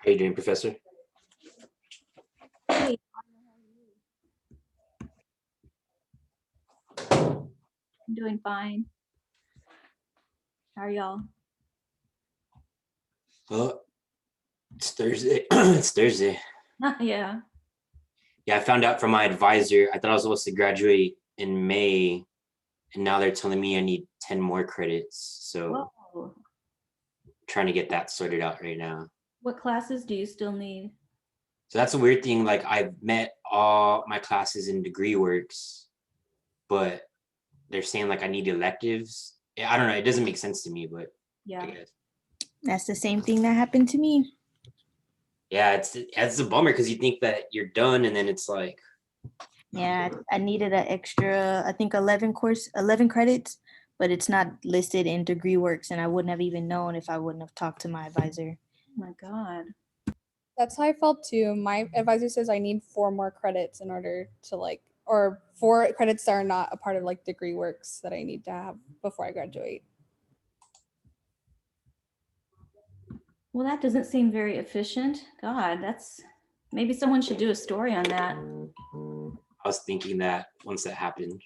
How you doing, Professor? Hey, I'm doing fine. How are y'all? Well, it's Thursday. It's Thursday. Yeah. Yeah, I found out from my advisor. I thought I was supposed to graduate in May, and now they're telling me I need 10 more credits. So Whoa. trying to get that sorted out right now. What classes do you still need? So that's a weird thing. Like I've met all my classes in degree works, but they're saying like I need electives. Yeah, I don't know. It doesn't make sense to me, but I Yeah. guess. That's the same thing that happened to me. Yeah, it's a bummer because you think that you're done, and then it's like, Yeah, I needed an extra, I think 11 credits, but it's not listed in degree works, and I wouldn't have even known if I wouldn't have talked to my advisor. Oh my God. That's how I felt too. My advisor says I need 4 more credits in order to or 4 credits that are not a part of degree works that I need to have before I graduate. Well, that doesn't seem very efficient. God, maybe someone should do a story on that. I was thinking that once that happened.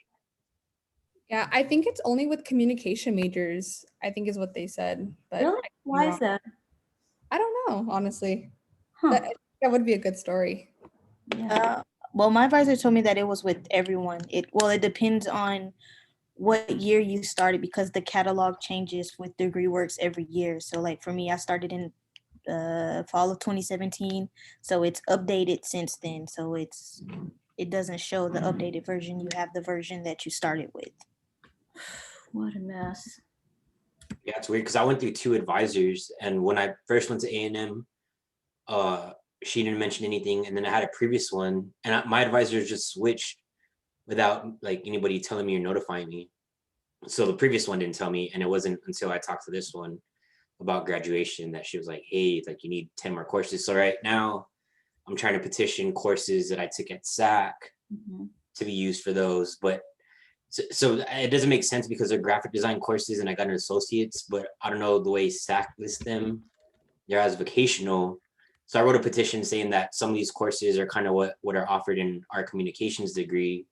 Yeah, I think it's only with communication majors, I think is what they said. But Really? Why is that? I don't know, honestly. Huh. That would be a good story. Yeah. Well, my advisor told me that it was with everyone. It depends on what year you started because the catalog changes with degree works every year. So like for me, I started in fall of 2017, so it's updated since then. So it doesn't show the updated version. You have the version that you started with. What a mess. Yeah, it's weird because I went through 2 advisors, and when I first went to A&M, she didn't mention anything, and then I had a previous one, and my advisors just switched without like anybody telling me or notifying me. So the previous one didn't tell me, and it wasn't until I talked to this one about graduation that she was like, "Hey, like you need 10 more courses." So right now, I'm trying to petition courses that I took at SAC to be used for those, but so it doesn't make sense because they're graphic design courses and I got an associate's, but I don't know the way SAC lists them. They're as vocational. So I wrote a petition saying that some of these courses are kind of what are offered in our communications degree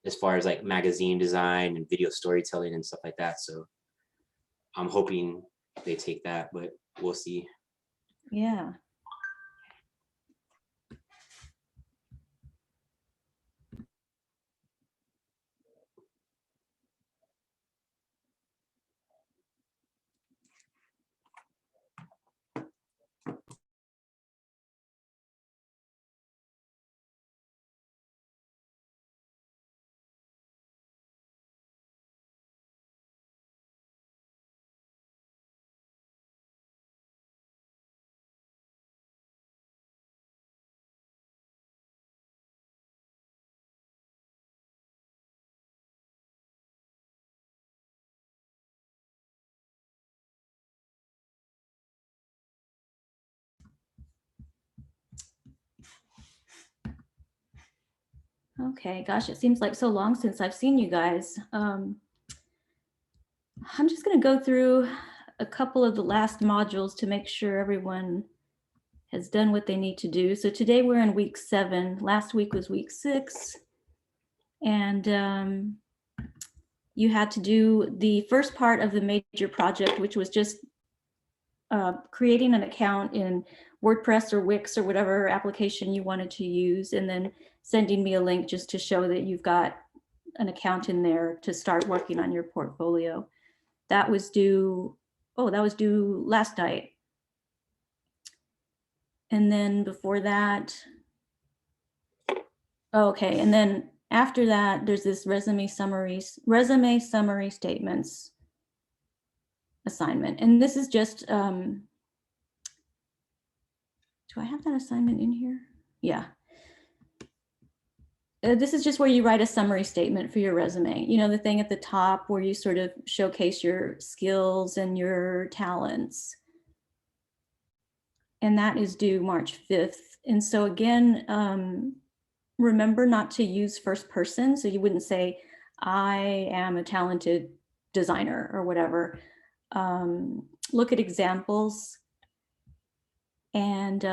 as far as like magazine design and video storytelling and stuff like that. So I'm hoping they take that, but we'll see. Yeah. Okay, gosh, it seems like so long since I've seen you guys. I'm just going to go through a couple of the last modules to make sure everyone has done what they need to do. So today we're in week 7. Last week was week 6. And you had to do the first part of the major project, which was just creating an account in WordPress or Wix or whatever application you wanted to use, and then sending me a link just to show that you've got an account in there to start working on your portfolio. That was due, that was due last night. And then before that, okay, and then after that, there's this resume summary statements assignment. And this is just, do I have that assignment in here? Yeah. This is just where you write a summary statement for your resume. You know, the thing at the top where you sort of showcase your skills and your talents. And that is due March 5th. And so again, remember not to use first person. So you wouldn't say, I am a talented designer or whatever. Look at examples And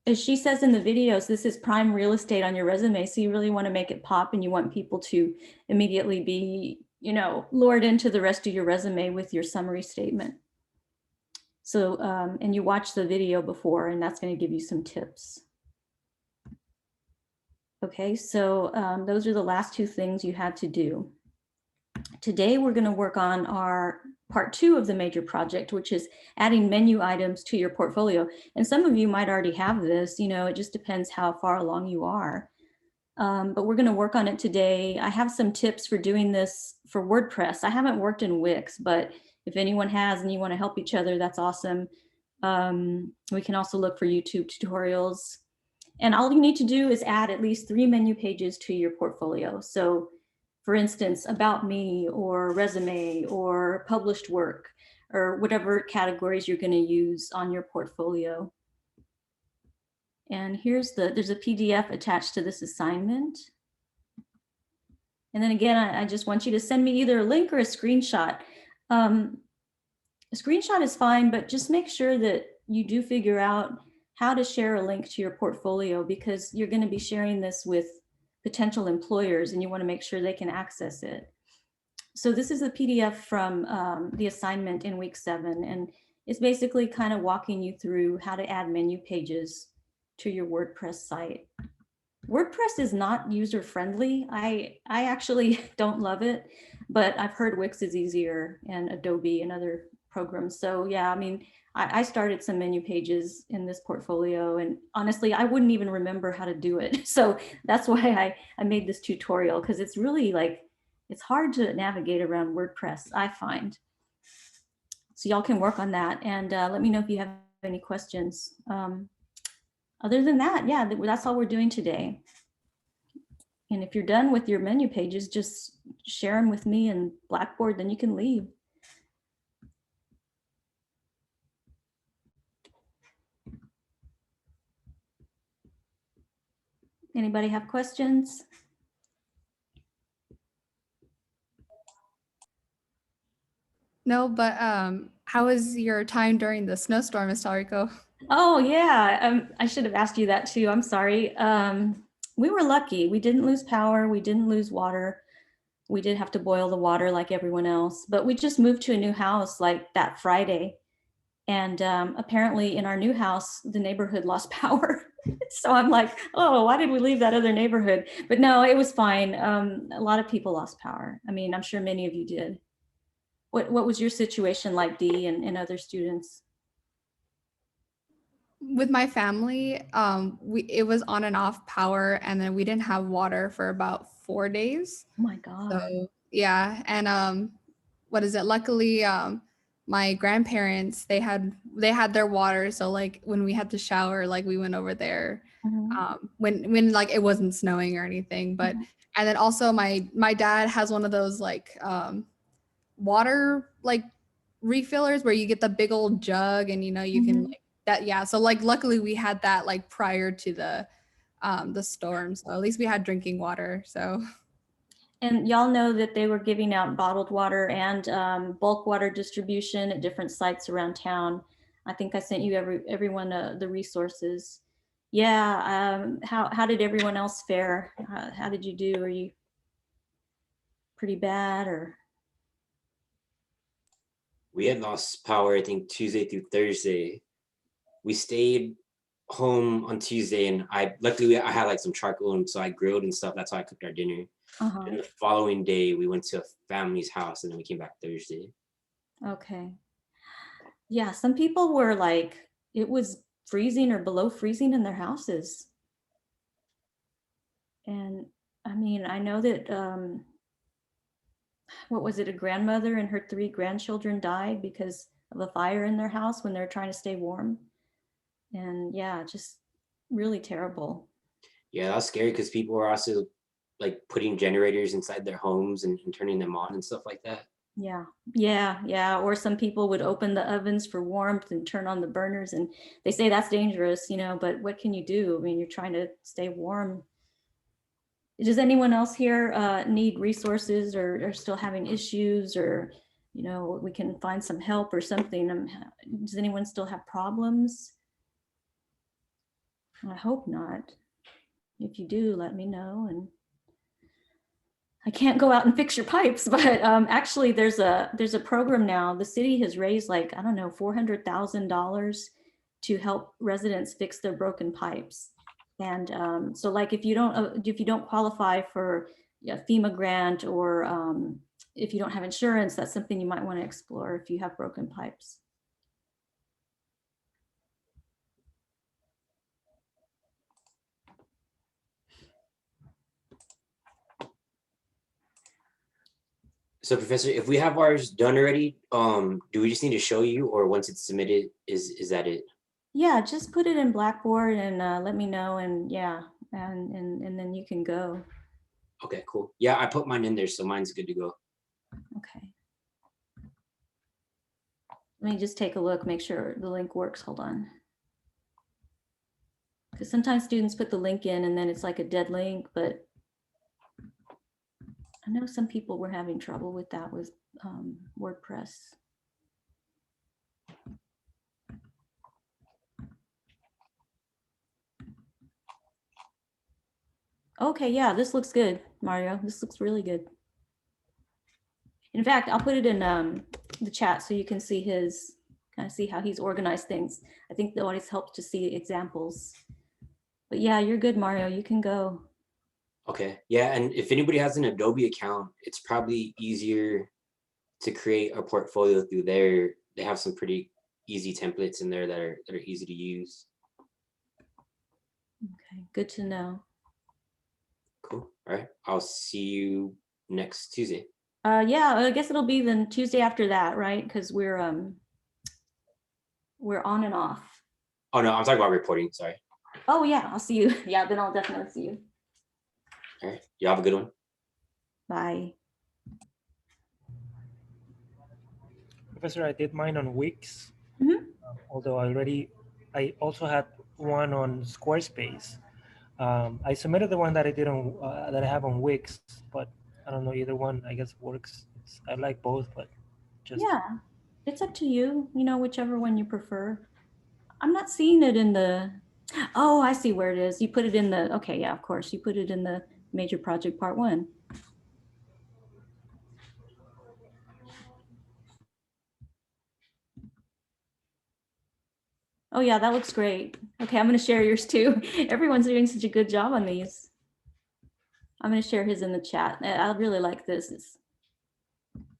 as she says in the videos, this is prime real estate on your resume. So you really want to make it pop, and you want people to immediately be, you know, lured into the rest of your resume with your summary statement. So, and you watch the video before, and that's going to give you some tips. Okay, so those are the last two things you had to do. Today, we're going to work on our part 2 of the major project, which is adding menu items to your portfolio. And some of you might already have this, you know, it just depends how far along you are. But we're going to work on it today. I have some tips for doing this for WordPress. I haven't worked in Wix, but if anyone has and you want to help each other, that's awesome. We can also look for YouTube tutorials. And all you need to do is add at least 3 menu pages to your portfolio. So for instance, about me or resume or published work or whatever categories you're going to use on your portfolio. And there's a PDF attached to this assignment. And then again, I just want you to send me either a link or a screenshot. A screenshot is fine, but just make sure that you do figure out how to share a link to your portfolio, because you're going to be sharing this with potential employers and you want to make sure they can access it. So this is a PDF from the assignment in week 7, and it's basically kind of walking you through how to add menu pages to your WordPress site. WordPress is not user friendly. I actually don't love it, but I've heard Wix is easier, and Adobe and other programs. So yeah, I mean, I started some menu pages in this portfolio, and honestly, I wouldn't even remember how to do it. So that's why I made this tutorial, because it's really like, it's hard to navigate around WordPress, I find. So y'all can work on that, and let me know if you have any questions. Other than that, yeah, that's all we're doing today. And if you're done with your menu pages, just share them with me in Blackboard, then you can leave. Anybody have questions? No, but how was your time during the snowstorm, Ms. Talrico? Oh yeah, I should have asked you that too. I'm sorry. We were lucky. We didn't lose power. We didn't lose water. We did have to boil the water like everyone else, but we just moved to a new house like that Friday. And apparently in our new house, the neighborhood lost power. So I'm like, oh, why did we leave that other neighborhood? But no, it was fine. A lot of people lost power. I mean, I'm sure many of you did. What was your situation like, Dee, and other students? With my family, it was on and off power, and then we didn't have water for about 4 days. Oh my God. So yeah, and what is it? Luckily, my grandparents they had their water, so like when we had to shower, like we went over there when like it wasn't snowing or anything. But and then also my dad has one of those like water like refillers where you get the big old jug, and you know you can like that. Yeah, so like luckily we had that like prior to the storm, so at least we had drinking water. So. And y'all know that they were giving out bottled water and bulk water distribution at different sites around town. I think I sent you everyone the resources. Yeah, how did everyone else fare? How did you do? Are you pretty bad or? We had lost power, I think, Tuesday through Thursday. We stayed home on Tuesday, and luckily I had like some charcoal, and so I grilled and stuff. That's how I cooked our dinner. And the following day we went to a family's house, and then we came back Thursday. Okay. Yeah, some people were like, it was freezing or below freezing in their houses. And I mean, I know that, what was it, a grandmother and her 3 grandchildren died because of a fire in their house when they're trying to stay warm. And yeah, just really terrible. Yeah, that was scary because people were also like putting generators inside their homes and turning them on and stuff like that. Yeah. Or some people would open the ovens for warmth and turn on the burners, and they say that's dangerous, you know, but what can you do? I mean, you're trying to stay warm. Does anyone else here need resources or still having issues, or you know, we can find some help or something. Does anyone still have problems? I hope not. If you do, let me know. And I can't go out and fix your pipes, but actually there's a program now. The city has raised like, I don't know, $400,000 to help residents fix their broken pipes. And so like if you don't qualify for a FEMA grant, or if you don't have insurance, that's something you might want to explore if you have broken pipes. So Professor, if we have ours done already, do we just need to show you, or once it's submitted, is that it? Yeah, just put it in Blackboard and let me know, and yeah, and then you can go. Okay, cool. Yeah, I put mine in there, so mine's good to go. Okay. Let me just take a look, make sure the link works. Hold on. Because sometimes students put the link in and then it's like a dead link, but I know some people were having trouble with that with WordPress. Okay, yeah, this looks good, Mario. This looks really good. In fact, I'll put it in the chat so you can see his, kind of see how he's organized things. I think that always helps to see examples. But yeah, you're good, Mario. You can go. Okay, yeah, and if anybody has an Adobe account, it's probably easier to create a portfolio through there. They have some pretty easy templates in there that are easy to use. Okay, good to know. Cool. All right, I'll see you next Tuesday. Yeah, I guess it'll be then Tuesday after that, right? Because we're on and off. Oh no, I'm talking about reporting. Sorry. Oh yeah, I'll see you. Yeah, then I'll definitely see you. All right, you have a good one. Bye. Professor, I did mine on Wix. Mhm. Although I also had one on Squarespace. I submitted the one that I did on that I have on Wix, but I don't know, either one I guess works. I like both, but just Yeah, it's up to you. You know, whichever one you prefer. I'm not seeing it in the. Oh, I see where it is. You put it in the. Okay, yeah, of course. You put it in the major project part 1. Oh yeah, that looks great. Okay, I'm going to share yours too. Everyone's doing such a good job on these. I'm going to share his in the chat. I really like this. It's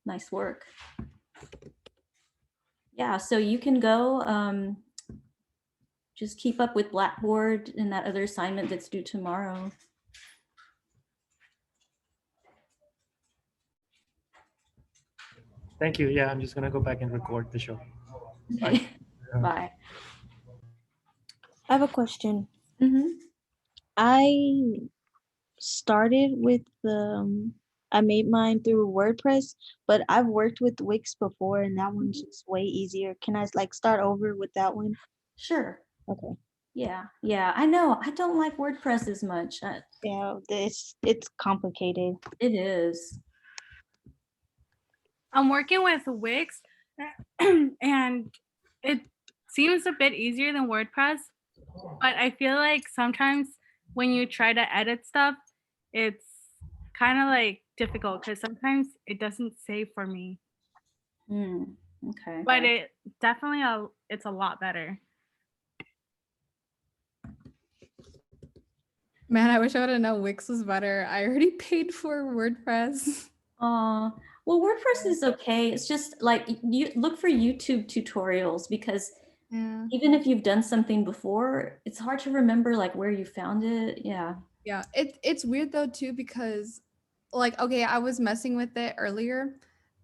nice work. Yeah, so you can go just keep up with Blackboard and that other assignment that's due tomorrow. thank you. Yeah, I'm just gonna go back and record the show. Okay. Bye. I have a question. Mhm. I started with I made mine through WordPress, but I've worked with Wix before and that one's just way easier. Can I like start over with that one? Sure. Okay. Yeah, I know. I don't like WordPress as much. Yeah, it's complicated. It is. I'm working with Wix and it seems a bit easier than WordPress, but I feel like sometimes when you try to edit stuff, it's kind of like difficult because sometimes it doesn't save for me, Okay. but it definitely it's a lot better. Man, I wish I would have known Wix was better. I already paid for WordPress. Well, WordPress is okay. It's just like you look for YouTube tutorials, because Yeah. even if you've done something before, it's hard to remember like where you found it. Yeah. Yeah, it's weird though too, because like, okay, I was messing with it earlier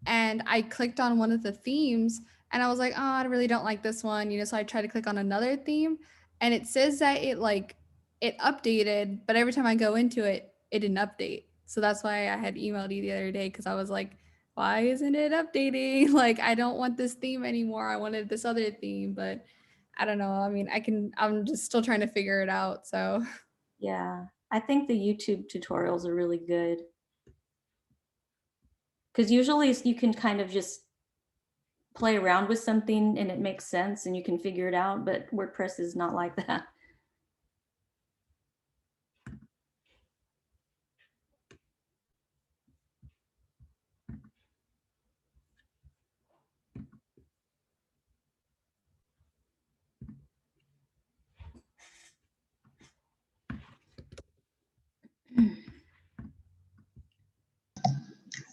and I clicked on one of the themes and I was like, oh, I really don't like this one, so I tried to click on another theme and it says that it updated, but every time I go into it, it didn't update. So that's why I had emailed you the other day, because I was like, why isn't it updating? Like, I don't want this theme anymore. I wanted this other theme, but I don't know. I mean, I'm just still trying to figure it out. So Yeah. I think the YouTube tutorials are really good, because usually you can kind of just play around with something and it makes sense and you can figure it out, but WordPress is not like that.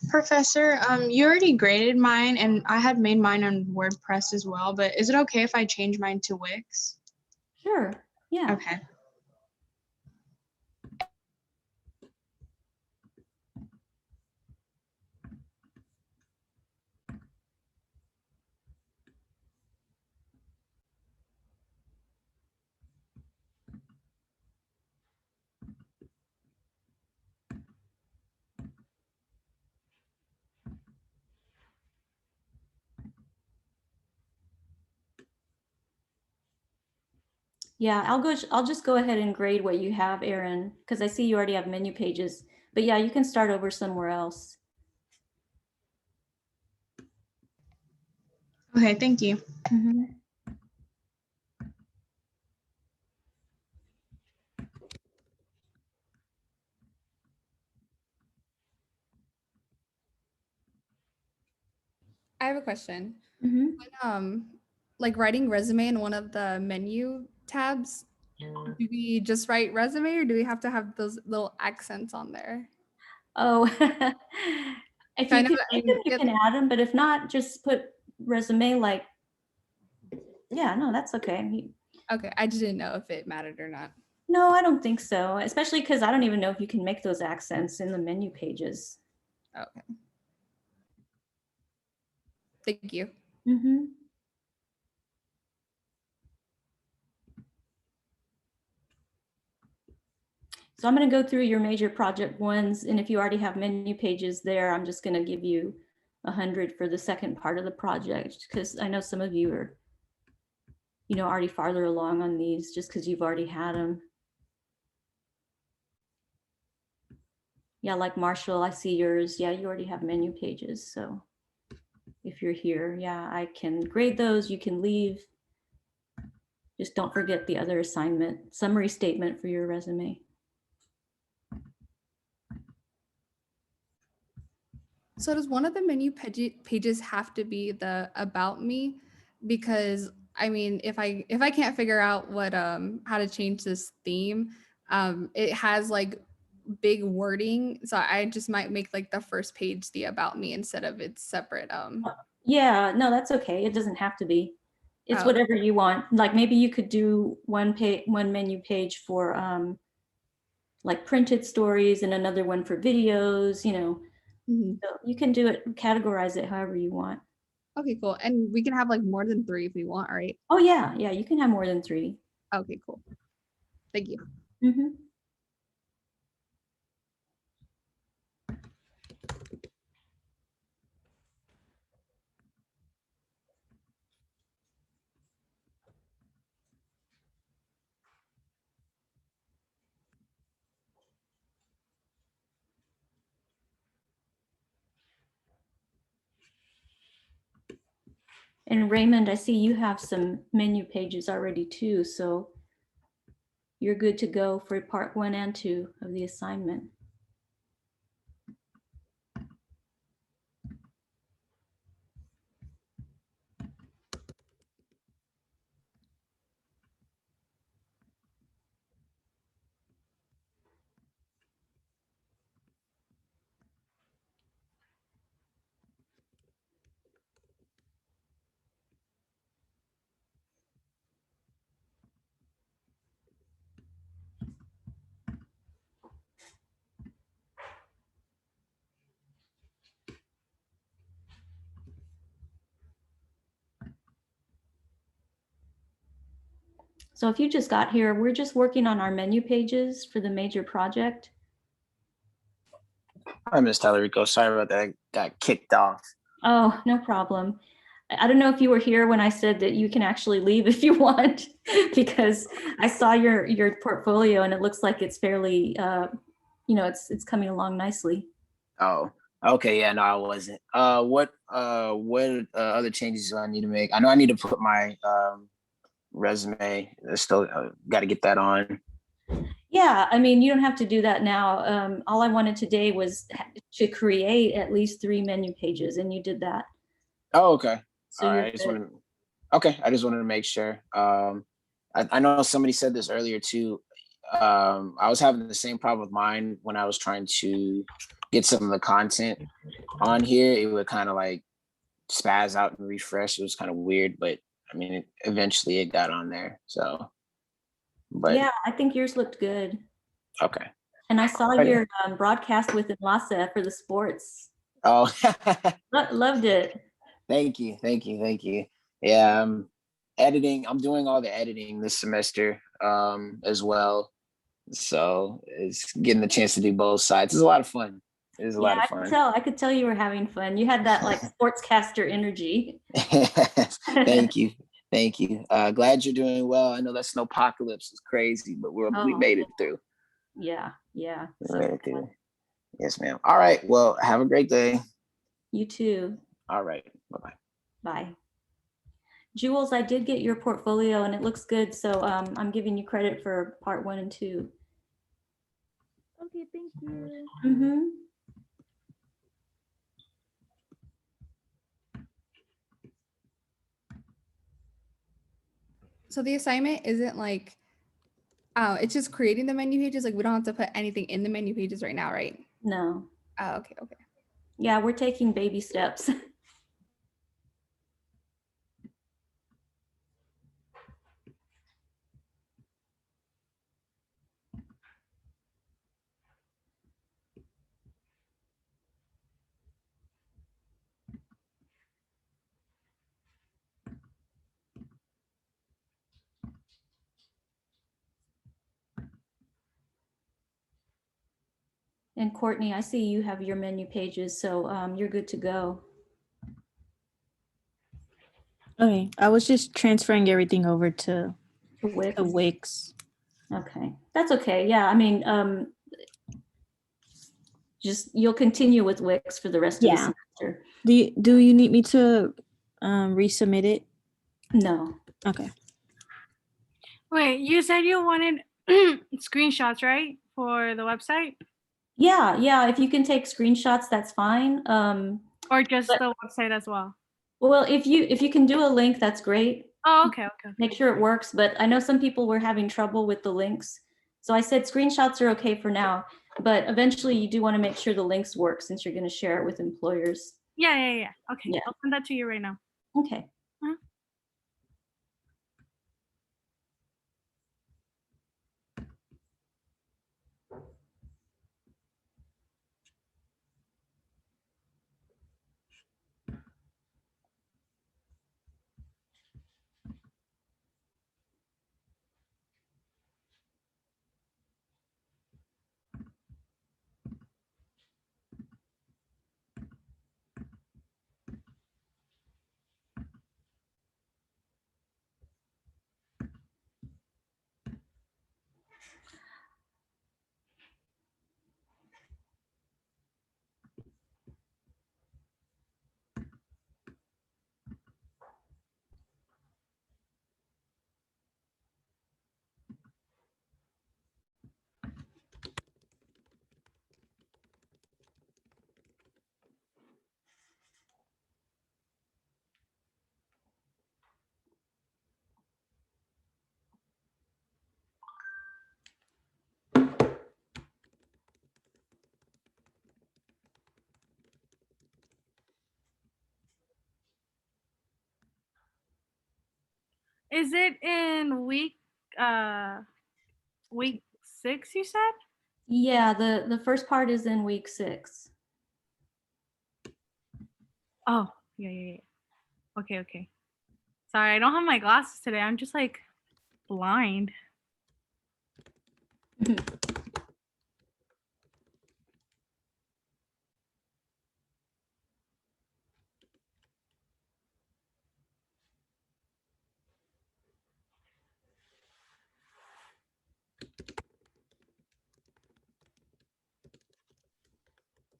Professor, you already graded mine and I had made mine on WordPress as well, but is it okay if I change mine to Wix? Sure, yeah. Okay. Yeah, I'll just go ahead and grade what you have, Erin, because I see you already have menu pages. But yeah, you can start over somewhere else. Okay, thank you. Mhm. I have a question. Mhm. When, like writing resume in one of the menu tabs, do we just write resume or do we have to have those little accents on there? Oh, if I you know can that make them, you it- can add them, but if not, just put resume like, yeah, no, that's okay. okay, I just didn't know if it mattered or not. No, I don't think so, especially because I don't even know if you can make those accents in the menu pages. Okay. Thank you. Mhm. So I'm going to go through your major project ones, and if you already have menu pages there, I'm just going to give you 100 for the second part of the project, because I know some of you are, already farther along on these just because you've already had them. Yeah, like Marshall, I see yours. Yeah, you already have menu pages. So if you're here, yeah, I can grade those. You can leave. Just don't forget the other assignment, summary statement for your resume. So does one of the menu pages have to be the about me? Because I mean, if I can't figure out what how to change this theme, it has like big wording, so I just might make like the first page the about me instead of its separate Yeah, no, that's okay. It doesn't have to be. It's Oh. whatever you want. Like maybe you could do one menu page for like printed stories and another one for videos, Mhm. So you can do it, categorize it however you want. Okay, cool. And we can have like more than 3 if we want, right? Oh yeah, you can have more than 3. Okay, cool. Thank you. Mm-hmm. And Raymond, I see you have some menu pages already too, so you're good to go for part 1 and 2 of the assignment. So if you just got here, we're just working on our menu pages for the major project. Hi, Ms. Tallarico. Sorry about that. I got kicked off. Oh, no problem. I don't know if you were here when I said that you can actually leave if you want, because I saw your portfolio and it looks like it's fairly, it's coming along nicely. Oh, Okay, yeah, no, I wasn't. What other changes do I need to make? I know I need to put my resume. Still got to get that on. Yeah, I mean, you don't have to do that now. All I wanted today was to create at least 3 menu pages, and you did that. Oh, okay. So All you're right. good. I just wanted to make sure. I know somebody said this earlier too. I was having the same problem with mine when I was trying to get some of the content on here. It would kind of like spaz out and refresh. It was kind of weird, but I mean, eventually it got on there. So, but Yeah, I think yours looked good. okay. And I saw Alrighty. your broadcast with Enlace for the sports. Oh, Loved it. thank you, thank you, thank you. Yeah, editing. I'm doing all the editing this semester as well. So it's getting the chance to do both sides. It's a lot of fun. It is a Yeah, lot of I could fun. tell. I could tell you were having fun. You had that like sportscaster energy. Thank you. Thank you. Glad you're doing well. I know that snowpocalypse is crazy, but we Oh, made it through. yeah. We So made it through. Yes, ma'am. All right. Well, have a great day. you too. All right. Bye-bye. Bye. Jules, I did get your portfolio and it looks good. So I'm giving you credit for part 1 and 2. Okay, thank you. Mm-hmm. So the assignment isn't like, it's just creating the menu pages. Like we don't have to put anything in the menu pages right now, right? No. Oh, okay. Yeah, we're taking baby steps. And Courtney, I see you have your menu pages, so you're good to go. Okay, I was just transferring everything over to To Wix. Wix. Okay, that's okay. Yeah, I mean, just you'll continue with Wix for the rest of the Yeah. semester. Do you need me to resubmit it? No. Okay. Wait, you said you wanted screenshots, right? For the website? Yeah. If you can take screenshots, that's fine. Or just But- the website as well? Well, if you can do a link, that's great. Oh, okay. Make sure it works. But I know some people were having trouble with the links. So I said screenshots are okay for now, but eventually you do want to make sure the links work since you're going to share it with employers. Yeah. Okay, Yeah. I'll send that to you right now. Okay. Is it in week 6, you said? Yeah, the first part is in week 6. Oh, yeah. Okay. Sorry, I don't have my glasses today. I'm just like blind.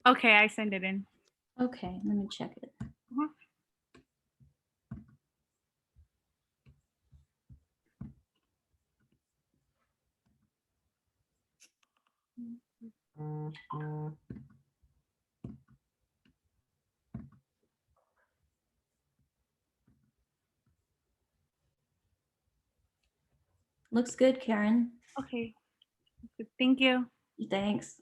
Okay, I send it in. Okay, let me check it. Looks good, Karen. Okay. Thank you. Thanks.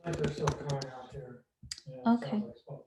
Like they're still coming out there. Yeah, it sounds Okay. like it's about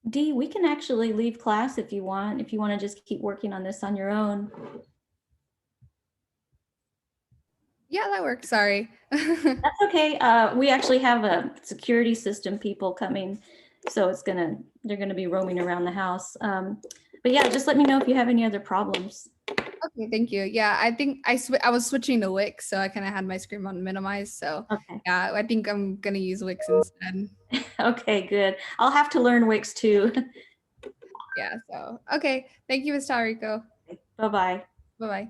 Dee, we can actually leave class if you want to just keep working on this on your own. Yeah, that works. Sorry. That's okay. We actually have a security system people coming, so they're gonna be roaming around the house. But yeah, just let me know if you have any other problems. Okay, thank you. Yeah, I think I was switching to Wix, so I kind of had my screen on minimized. So Okay. yeah, I think I'm gonna use Wix instead. Okay, good. I'll have to learn Wix too. Yeah. So okay, thank you, Ms. Tarico. Bye-bye. Bye bye.